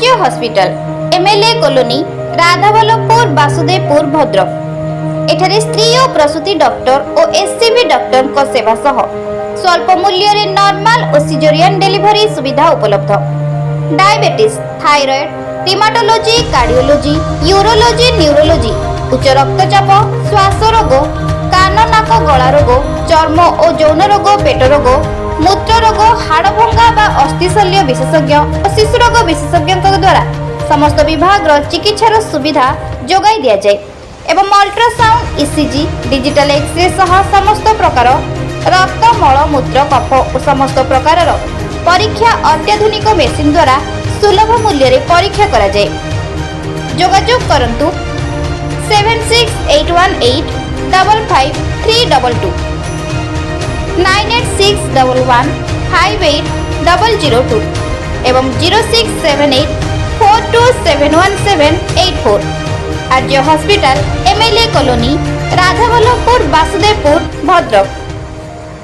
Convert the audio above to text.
आर्य hospital MLA colony Radhaballavpur Basudevpur Bhadrak. एठारे स्त्री और प्रसूति डॉक्टर और एससीबी डॉक्टर को सेवा सह स्वल्प मूल्य रे नॉर्मल और सिजेरियन डिलीवरी सुविधा उपलब्ध। Diabetes, thyroid, rheumatology, cardiology, urology, neurology, उच्च रक्तचाप, श्वास रोग, कान नाक गला रोग, चर्म और यौन रोग, पेट रोग, मूत्र रोग, हाड़भंगा व अस्थिशल्य विशेषज्ञ और शिशु रोग विशेषज्ञ द्वारा समस्त विभाग चिकित्सार सुविधा जोगाई दिया जाए एवं अल्ट्रासाउंड, ईसीजी, डिजिटल एक्सरे सह समस्त प्रकार रक्त, मल, मूत्र, कफ और समस्त प्रकार परीक्षा अत्याधुनिक मेसिन द्वारा सुलभ मूल्य परीक्षा करा जाए। जोगाजोग करंतु 7681855322 9861158002 एवं 067842711784। Arya hospital MLA colony Radhaballavpur Basudevpur Bhadrak.